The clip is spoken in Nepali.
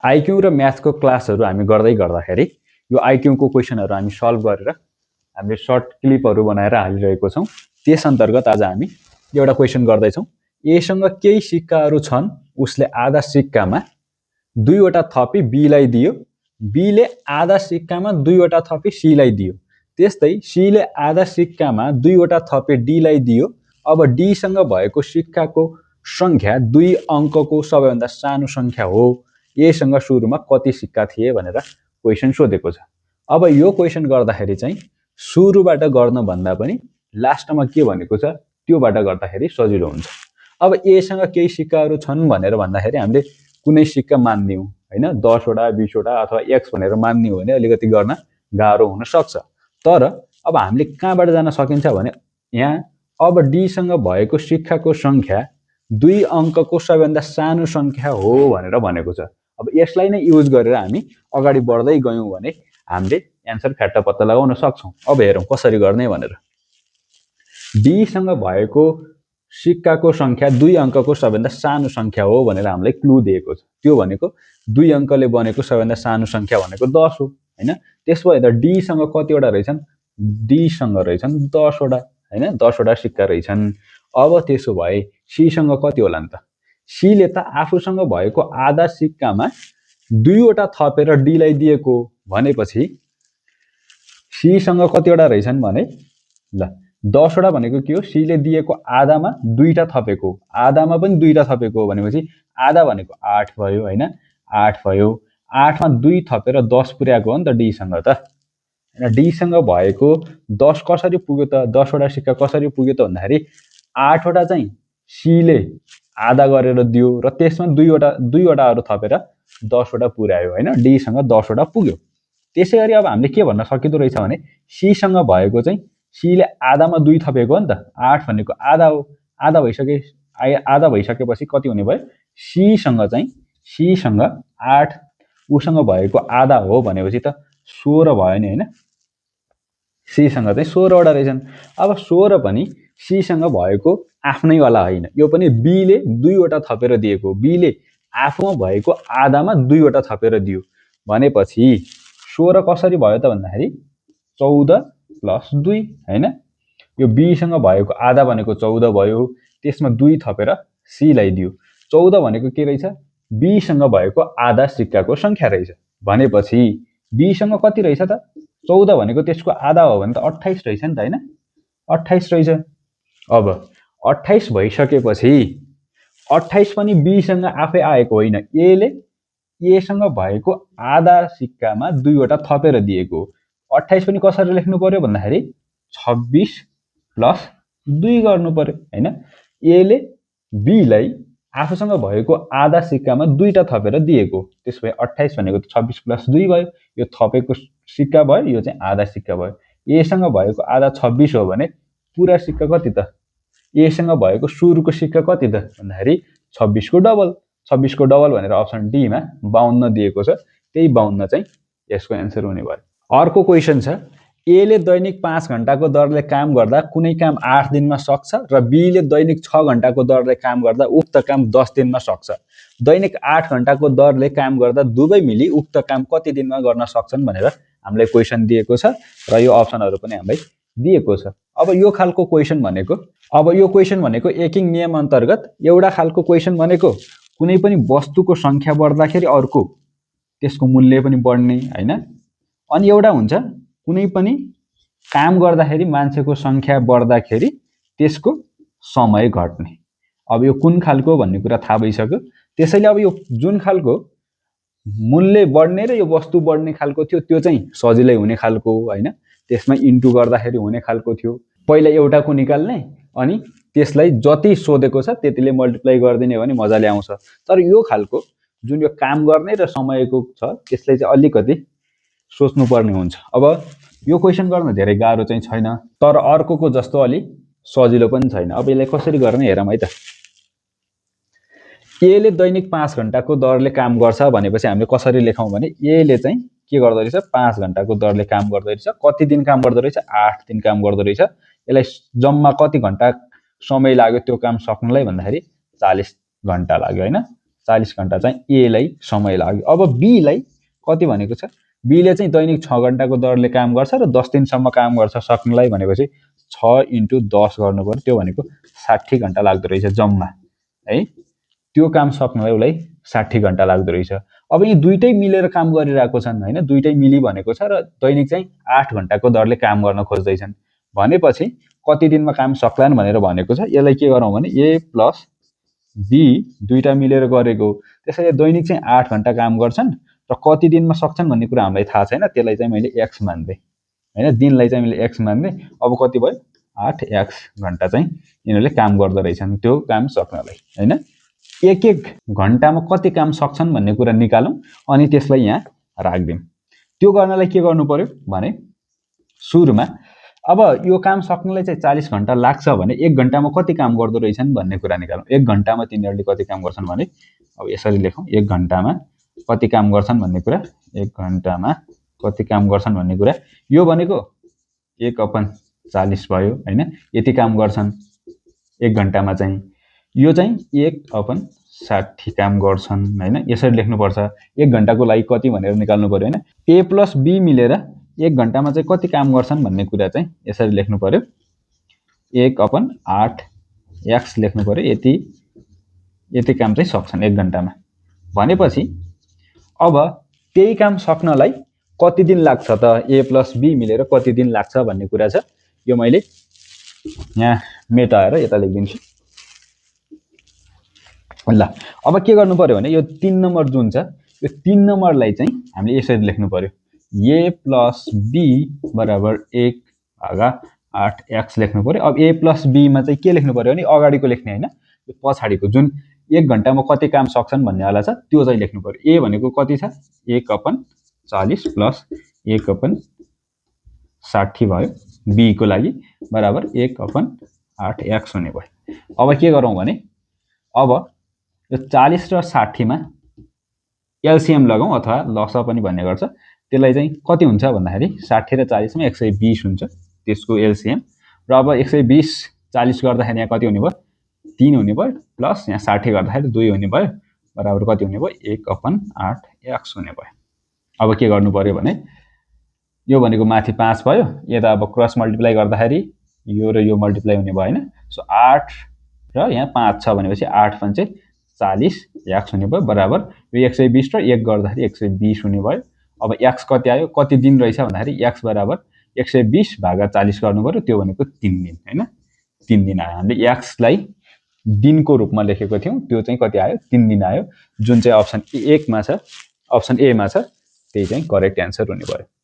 आइक्यू र म्याथको क्लासहरु हामी गर्दै गर्दाखेरि यो आइक्यू को क्वेशनहरु हामी सल्भ गरेर हामीले सर्ट क्लिपहरु बनाएर हालिरहेको छौं। त्यस अन्तर्गत आज हामी एउटा क्वेशन गर्दै छौं। ए सँग केही सिक्काहरु छन्, उसले आधा सिक्कामा दुईवटा थपी बी लाई दियो, बी ले आधा सिक्कामा दुईवटा थपी सी लाई दियो। त्यस्तै सी ले आधा सिक्कामा दुईवटा थपी डी लाई दियो। अब डी सँग भएको सिक्काको संख्या दुई अंकको सबैभन्दा सानो संख्या हो। ए सँग सुरुमा कति सिक्का थिए भनेर क्वेशन सोधेको छ। अब यो क्वेशन गर्दाखेरि चाहिँ सुरुबाट गर्न भन्दा पनि लास्टमा के भनेको छ त्योबाट गर्दाखेरि सजिलो हुन्छ। अब ए सँग केही सिक्काहरु छन् भनेर भन्दाखेरि हामीले कुनै सिक्का मान्दियौ हैन, 10 वटा 20 वटा अथवा x भनेर मान्दियौ भने अलिकति गर्न गाह्रो हुन सक्छ। तर अब हामीले कहाँबाट जान सकिन्छ भने यहाँ अब डी सँग भएको सिक्काको संख्या दुई अंकको सबैभन्दा सानो संख्या हो भनेर भनेको छ। अब यसलाई नै युज गरेर हामी अगाडि बढ्दै गयौं भने हामीले एन्सर फ्याट्ट पत्ता लगाउन सक्छौं। अब हेरौं कसरी गर्ने भनेर। डी सँग भएको सिक्काको संख्या दुई अंकको सबैभन्दा सानो संख्या हो भनेर हामीलाई क्लु दिएको छ। त्यो भनेको दुई अंकले बनेको सबैभन्दा सानो संख्या भनेको 10 हो हैन। त्यसो भए डी सँग कतिवटा रहेछन्? डी सँग रहेछन् 10 वटा हैन, 10 वटा सिक्का रहेछन्। अब त्यसो भए सी सँग कति होला त? सी ले त आफूसँग भएको आधा सिक्कामा दुईवटा थपेर डी लाई दिएको भनेपछि सी सँग कतिवटा रहेछन् भने ल 10 वटा भनेको के हो? सी ले दिएको आधामा दुईटा थपेको, आधामा पनि दुईटा थपेको भनेपछि आधा भनेको 8 भयो हैन, 8 भयो। 8 मा 2 थपेर 10 पुर्याएको हो नि त डी सँग त। हैन, डी सँग भएको 10 कसरी पुग्यो त? 10 वटा सिक्का कसरी पुग्यो त भन्दाखेरि 8 वटा चाहिँ सी ले आधा गरेर दियो र त्यसमा दुईवटाहरु थपेर 10 वटा पुर्यायो हैन, डी सँग 10 वटा पुग्यो। त्यसैगरी अब हामीले के भन्न सकिदो रहेछ भने सी सँग भएको चाहिँ सी ले आधामा 2 थपेको हो नि त। 8 भनेको आधा हो, आधा भइसकेपछि कति हुने भयो? सी सँग 8 उसँग भएको आधा हो भनेपछि त 16 भयो नि हैन। सी सँग चाहिँ 16 वटा रहेछन्। अब 16 पनि सी सँग भएको आफ्नै वाला हैन, यो पनि बी ले दुईवटा थपेर दिएको। बी ले आफूमा भएको आधामा दुईवटा थपेर दियो भनेपछि 16 कसरी भयो त भन्दाखेरि 14 प्लस 2 हैन। यो बी सँग भएको आधा भनेको 14 भयो, त्यसमा 2 थपेर सी लाई दियो। 14 भनेको के रहेछ? बी सँग भएको आधा सिक्काको संख्या रहेछ भनेपछि बी सँग कति रहेछ त? 14 भनेको त्यसको आधा हो भने त 28 रहेछ नि त हैन, 28 रहेछ। अब 28 भइसकेपछि 28 पनि बी सँग आफै आएको होइन, ए ले ए सँग भएको आधा सिक्कामा दुईवटा थपेर दिएको। 28 पनि कसरी लेख्नु पर्यो भन्दाखेरि 26 प्लस 2 गर्नु पर्यो हैन। ए ले बी लाई आफूसँग भएको आधा सिक्कामा दुईटा थपेर दिएको, त्यसभए 28 भनेको 26 प्लस 2 भयो। यो थपेको सिक्का भयो, यो चाहिँ आधा सिक्का भयो। ए सँग भएको आधा 26 हो भने पुरा सिक्का कति त? ए सँग भएको सुरुको सिक्का कति त भन्दाखेरि 26 को डबल। 26 को डबल भनेर अप्सन डी मा 52 दिएको छ। त्यही 52 चाहिँ यसको एन्सर हुने भयो। अर्को क्वेशन छ, ए ले दैनिक 5 घण्टाको दरले काम गर्दा कुनै काम 8 दिनमा सक्छ र बी ले दैनिक 6 घण्टाको दरले काम गर्दा उक्त काम 10 दिनमा सक्छ। दैनिक 8 घण्टाको दरले काम गर्दा दुवै मिली उक्त काम कति दिनमा गर्न सक्छन् भनेर हामीलाई क्वेशन दिएको छ र यो अप्सनहरु पनि हामीलाई दिएको छ। अब यो खालको क्वेशन भनेको एकिङ नियम अन्तर्गत एउटा खालको क्वेशन भनेको कुनै पनि वस्तुको संख्या बढ्दाखेरि अर्को त्यसको मूल्य पनि बढ्ने हैन। अनि एउटा हुन्छ कुनै पनि काम गर्दाखेरि मान्छेको संख्या बढ्दाखेरि त्यसको समय घट्ने। अब यो कुन खालको भन्ने कुरा थाहा भइसक्यो। त्यसैले अब यो जुन खालको मूल्य बढ्ने र यो वस्तु बढ्ने खालको थियो त्यो चाहिँ सजिलै हुने खालको हैन। त्यसमा इन्टु गर्दाखेरि हुने खालको थियो। पहिला एउटाको निकाल्ने अनि त्यसलाई जति सोधेको छ त्यतिले मल्टिप्लाई गर्दिने भने मजाले आउँछ। तर यो खालको जुन यो काम गर्ने र समयको छ त्यसलाई चाहिँ अलिकति सोच्नु पर्ने हुन्छ। अब यो क्वेशन गर्न धेरै गाह्रो चाहिँ छैन, तर अर्कोको जस्तो अलि सजिलो पनि छैन। अब यसलाई कसरी गर्ने हेरौँ है त। ए ले दैनिक 5 घण्टाको दरले काम गर्छ भनेपछि हामीले कसरी लेखौं भने ए ले चाहिँ के गर्दै रहेछ? 5 घण्टाको दरले काम गर्दै रहेछ। कति दिन काम गर्दै रहेछ? 8 दिन काम गर्दै रहेछ। यसलाई जम्मा कति घण्टा समय लाग्यो त्यो काम सक्नलाई भन्दाखेरि 40 घण्टा लाग्यो हैन। 40 घण्टा चाहिँ ए लाई समय लाग्यो। अब बी लाई कति भनेको छ, बी ले चाहिँ दैनिक 6 घण्टाको दरले काम गर्छ र 10 दिनसम्म काम गर्छ सक्नलाई भनेपछि 6 × 10 गर्नु पर्यो, त्यो भनेको 60 घण्टा लाग्दो रहेछ जम्मा है। त्यो काम सक्नलाई उलाई 60 घण्टा लाग्दो रहेछ। अब यी दुईटै मिलेर काम गरिरहेको छन् हैन, दुईटै मिली भनेको छ र दैनिक चाहिँ 8 घण्टाको दरले काम गर्न खोज्दैछन् भनेपछि कति दिनमा काम सक्लान् भनेर भनेको छ। यसलाई के गरौँ भने ए प्लस बी दुईटा मिलेर गरेको, त्यसैले दैनिक चाहिँ 8 घण्टा काम गर्छन् र कति दिनमा सक्छन् भन्ने कुरा हामीलाई थाहा छैन, त्यसलाई चाहिँ मैले एक्स मान्दै हैन, दिनलाई चाहिँ मैले एक्स मान्दै। अब कति भयो 8 एक्स घण्टा चाहिँ यिनीहरूले काम गर्दो रहेछन् त्यो काम सक्नलाई हैन। एक एक घण्टामा कति काम सक्छन् भन्ने कुरा निकालौं अनि त्यसलाई यहाँ राख्दियौं। त्यो गर्नलाई के गर्नु पर्यो भने सुरुमा अब यो काम सक्नलाई चाहिँ 40 घण्टा लाग्छ भने 1 घण्टामा कति काम गर्दो रहेछन् भन्ने कुरा निकालौं। 1 घण्टामा तिनीहरूले कति काम गर्छन् भने अब यसरी लेखौं, 1 घण्टामा कति काम गर्छन् भन्ने कुरा, 1 घण्टामा कति काम गर्छन् भन्ने कुरा यो भनेको 1/40 भयो हैन, यति काम गर्छन् 1 घण्टामा चाहिँ। यो चाहिँ 1/60 काम गर्छन् हैन, यसरी लेख्नु पर्छ। 1 घण्टाको लागि कति भनेर निकाल्नु पर्यो हैन। ए प्लस बी मिलेर 1 घण्टामा चाहिँ कति काम गर्छन् भन्ने कुरा चाहिँ यसरी लेख्नु पर्यो, 1/8 एक्स लेख्नु पर्यो। यति काम चाहिँ सक्छन् 1 घण्टामा भनेपछि अब त्यही काम सक्नलाई कति दिन लाग्छ त, ए प्लस बी मिलेर कति दिन लाग्छ भन्ने कुरा छ। यो मैले यहाँ मेटाएर यता लेखिदिन्छु ल। अब के गर्नु पर्यो भने यो 3 नम्बर जुन छ यो 3 नम्बरलाई चाहिँ हामीले यसरी लेख्नु पर्यो, ए प्लस बी बराबर 1/8 एक्स लेख्नु पर्यो। अब ए प्लस बी मा चाहिँ के लेख्नु पर्यो भने अगाडिको लेख्ने हैन, यो पछाडिको जुन 1 घण्टामा कति काम सक्छन् भन्ने वाला छ त्यो चाहिँ लेख्नु पर्यो। ए भनेको कति छ 1/40 प्लस 1/60 भयो, बी को लागि बराबर 1/8 एक्स हुने भयो। अब के गरौँ भने अब यो 40 र 60 मा एलसीएम लगाउँ अथवा लसा पनि भन्ने गर्छ। त्यसलाई चाहिँ कति हुन्छ भन्दाखेरि 60 र 40 मा 120 हुन्छ त्यसको एलसीएम र अब 120 40 गर्दाखेरि यहाँ कति हुने भयो 3 हुने भयो प्लस यहाँ 60 गर्दाखेरि 2 हुने भयो बराबर कति हुने भयो 1/8 एक्स हुने भयो। अब के गर्नु पर्यो भने यो भनेको माथि 5 भयो, यता अब क्रस मल्टिप्लाई गर्दाखेरि यो र यो मल्टिप्लाई हुने भयो हैन। सो 8 र यहाँ 5 छ भनेपछि 8 पंचे 40 एक्स हुने भयो बराबर यो 120 र 1 गर्दाखेरि 120 हुने भयो। अब एक्स कति आयो, कति दिन रहेछ भन्दाखेरि एक्स बराबर 120 भागा 40 गर्नु पर्यो, त्यो भनेको 3 दिन हैन, 3 दिन आयो। हामीले एक्स लाई दिनको रूपमा लेखेको थियौं, त्यो चाहिँ कति आयो 3 दिन आयो, जुन चाहिँ अप्सन 1 मा छ, अप्सन ए मा छ, त्यही चाहिँ करेक्ट एन्सर हुने भयो।